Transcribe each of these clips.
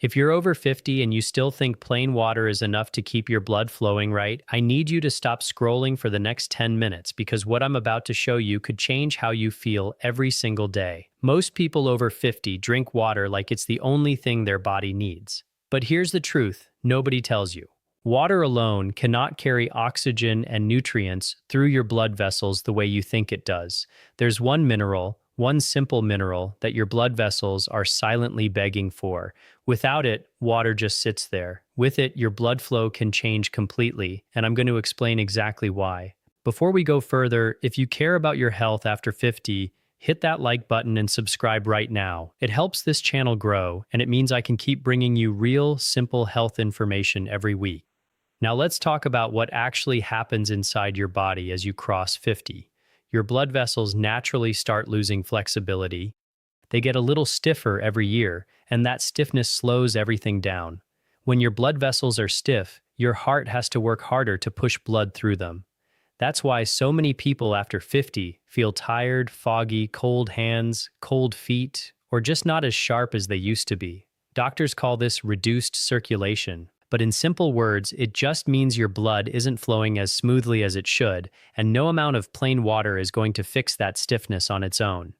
If you're over 50 and you still think plain water is enough to keep your blood flowing right, I need you to stop scrolling for the next 10 minutes because what I'm about to show you could change how you feel every single day. Most people over 50 drink water like it's the only thing their body needs. But here's the truth nobody tells you. Water alone cannot carry oxygen and nutrients through your blood vessels the way you think it does. There's one simple mineral that your blood vessels are silently begging for. Without it, water just sits there. With it, your blood flow can change completely, and I'm going to explain exactly why. Before we go further, if you care about your health after 50, hit that like button and subscribe right now. It helps this channel grow, and it means I can keep bringing you real, simple health information every week. Now let's talk about what actually happens inside your body as you cross 50. Your blood vessels naturally start losing flexibility. They get a little stiffer every year, and that stiffness slows everything down. When your blood vessels are stiff, your heart has to work harder to push blood through them. That's why so many people after 50 feel tired, foggy, cold hands, cold feet, or just not as sharp as they used to be. Doctors call this reduced circulation. But in simple words, it just means your blood isn't flowing as smoothly as it should, and no amount of plain water is going to fix that stiffness on its own.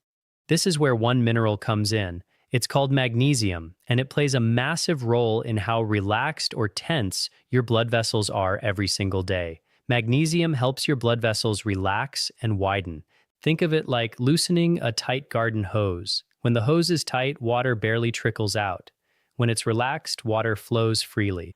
This is where one mineral comes in. It's called magnesium, and it plays a massive role in how relaxed or tense your blood vessels are every single day. Magnesium helps your blood vessels relax and widen. Think of it like loosening a tight garden hose. When the hose is tight, water barely trickles out. When it's relaxed, water flows freely.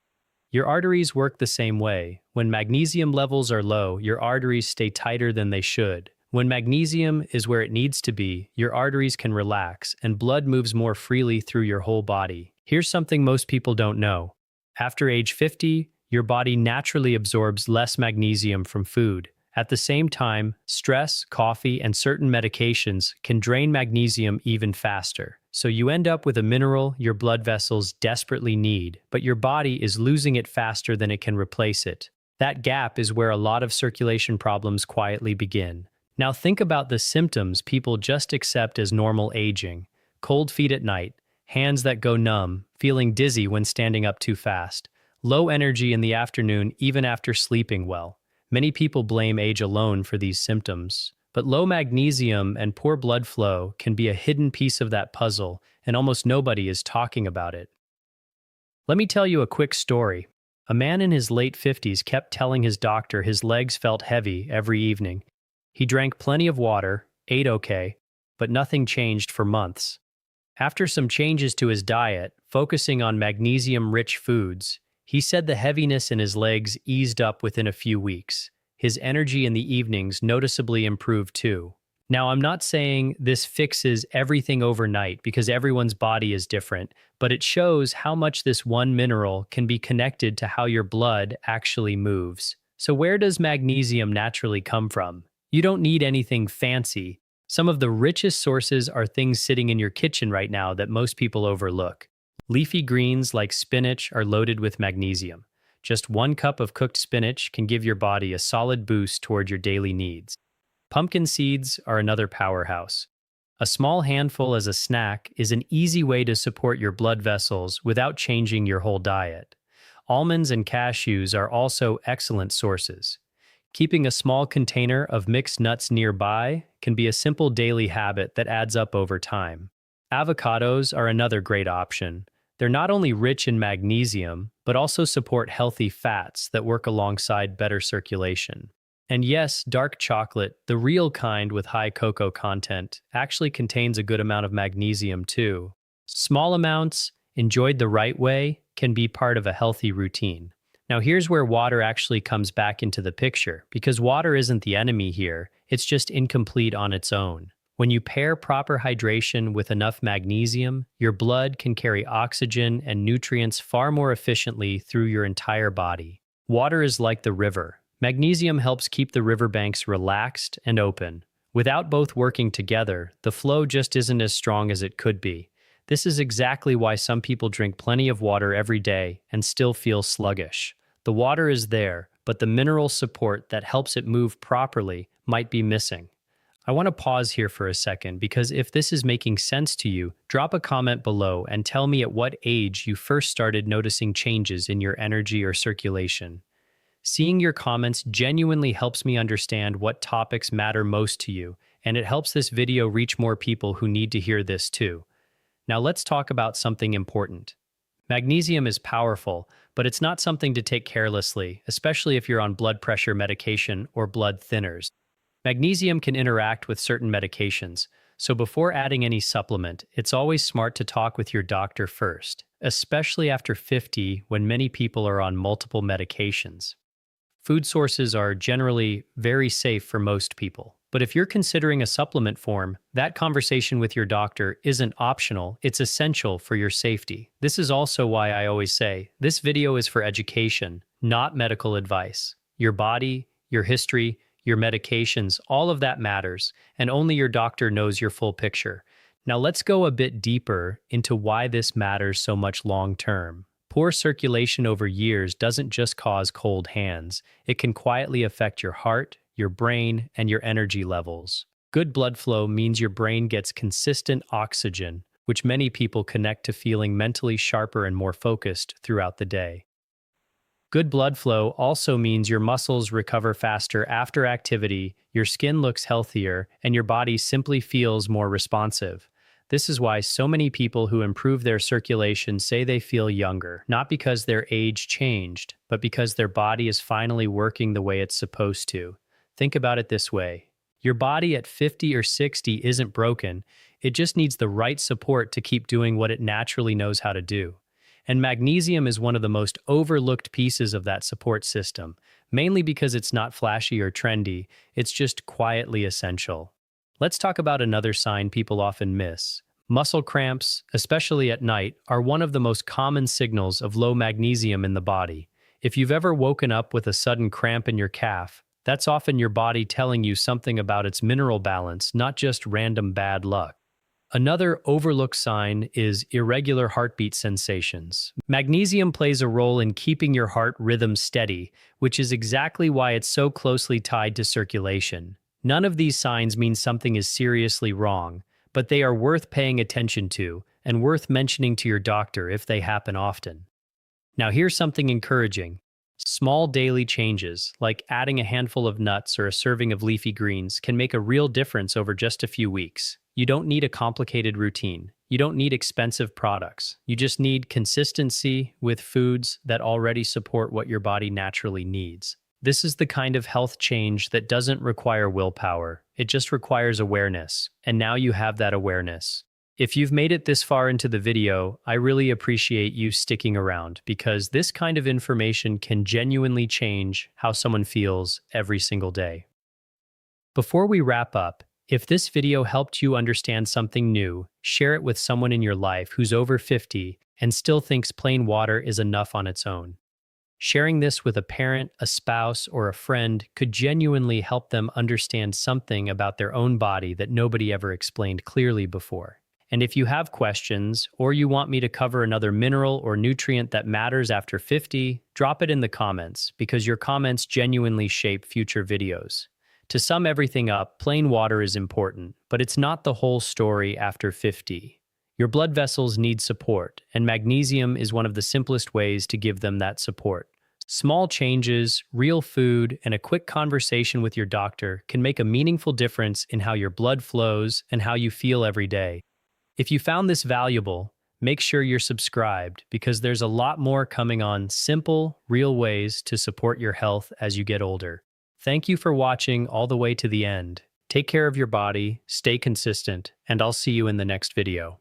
Your arteries work the same way. When magnesium levels are low, your arteries stay tighter than they should. When magnesium is where it needs to be, your arteries can relax and blood moves more freely through your whole body. Here's something most people don't know. After age 50, your body naturally absorbs less magnesium from food. At the same time, stress, coffee, and certain medications can drain magnesium even faster. So you end up with a mineral your blood vessels desperately need, but your body is losing it faster than it can replace it. That gap is where a lot of circulation problems quietly begin. Now think about the symptoms people just accept as normal aging. Cold feet at night, hands that go numb, feeling dizzy when standing up too fast, low energy in the afternoon even after sleeping well. Many people blame age alone for these symptoms. But low magnesium and poor blood flow can be a hidden piece of that puzzle, and almost nobody is talking about it. Let me tell you a quick story. A man in his late 50s kept telling his doctor his legs felt heavy every evening. He drank plenty of water, ate okay, but nothing changed for months. After some changes to his diet, focusing on magnesium-rich foods, he said the heaviness in his legs eased up within a few weeks. His energy in the evenings noticeably improved too. Now, I'm not saying this fixes everything overnight because everyone's body is different, but it shows how much this one mineral can be connected to how your blood actually moves. So where does magnesium naturally come from? You don't need anything fancy. Some of the richest sources are things sitting in your kitchen right now that most people overlook. Leafy greens like spinach are loaded with magnesium. Just 1 cup of cooked spinach can give your body a solid boost toward your daily needs. Pumpkin seeds are another powerhouse. A small handful as a snack is an easy way to support your blood vessels without changing your whole diet. Almonds and cashews are also excellent sources. Keeping a small container of mixed nuts nearby can be a simple daily habit that adds up over time. Avocados are another great option. They're not only rich in magnesium, but also support healthy fats that work alongside better circulation. And yes, dark chocolate, the real kind with high cocoa content, actually contains a good amount of magnesium too. Small amounts, enjoyed the right way, can be part of a healthy routine. Now here's where water actually comes back into the picture, because water isn't the enemy here, it's just incomplete on its own. When you pair proper hydration with enough magnesium, your blood can carry oxygen and nutrients far more efficiently through your entire body. Water is like the river. Magnesium helps keep the riverbanks relaxed and open. Without both working together, the flow just isn't as strong as it could be. This is exactly why some people drink plenty of water every day and still feel sluggish. The water is there, but the mineral support that helps it move properly might be missing. I want to pause here for a second because if this is making sense to you, drop a comment below and tell me at what age you first started noticing changes in your energy or circulation. Seeing your comments genuinely helps me understand what topics matter most to you, and it helps this video reach more people who need to hear this too. Now let's talk about something important. Magnesium is powerful, but it's not something to take carelessly, especially if you're on blood pressure medication or blood thinners. Magnesium can interact with certain medications, so before adding any supplement, it's always smart to talk with your doctor first, especially after 50 when many people are on multiple medications. Food sources are generally very safe for most people, but if you're considering a supplement form, that conversation with your doctor isn't optional, it's essential for your safety. This is also why I always say, this video is for education, not medical advice. Your body, your history, your medications, all of that matters, and only your doctor knows your full picture. Now let's go a bit deeper into why this matters so much long term. Poor circulation over years doesn't just cause cold hands, it can quietly affect your heart, your brain, and your energy levels. Good blood flow means your brain gets consistent oxygen, which many people connect to feeling mentally sharper and more focused throughout the day. Good blood flow also means your muscles recover faster after activity, your skin looks healthier, and your body simply feels more responsive. This is why so many people who improve their circulation say they feel younger, not because their age changed, but because their body is finally working the way it's supposed to. Think about it this way. Your body at 50 or 60 isn't broken, it just needs the right support to keep doing what it naturally knows how to do. And magnesium is one of the most overlooked pieces of that support system, mainly because it's not flashy or trendy, it's just quietly essential. Let's talk about another sign people often miss. Muscle cramps, especially at night, are one of the most common signals of low magnesium in the body. If you've ever woken up with a sudden cramp in your calf, that's often your body telling you something about its mineral balance, not just random bad luck. Another overlooked sign is irregular heartbeat sensations. Magnesium plays a role in keeping your heart rhythm steady, which is exactly why it's so closely tied to circulation. None of these signs mean something is seriously wrong, but they are worth paying attention to and worth mentioning to your doctor if they happen often. Now here's something encouraging. Small daily changes, like adding a handful of nuts or a serving of leafy greens, can make a real difference over just a few weeks. You don't need a complicated routine. You don't need expensive products. You just need consistency with foods that already support what your body naturally needs. This is the kind of health change that doesn't require willpower. It just requires awareness. And now you have that awareness. If you've made it this far into the video, I really appreciate you sticking around because this kind of information can genuinely change how someone feels every single day. Before we wrap up, if this video helped you understand something new, share it with someone in your life who's over 50 and still thinks plain water is enough on its own. Sharing this with a parent, a spouse, or a friend could genuinely help them understand something about their own body that nobody ever explained clearly before. And if you have questions, or you want me to cover another mineral or nutrient that matters after 50, drop it in the comments, because your comments genuinely shape future videos. To sum everything up, plain water is important, but it's not the whole story after 50. Your blood vessels need support, and magnesium is one of the simplest ways to give them that support. Small changes, real food, and a quick conversation with your doctor can make a meaningful difference in how your blood flows and how you feel every day. If you found this valuable, make sure you're subscribed because there's a lot more coming on simple, real ways to support your health as you get older. Thank you for watching all the way to the end. Take care of your body, stay consistent, and I'll see you in the next video.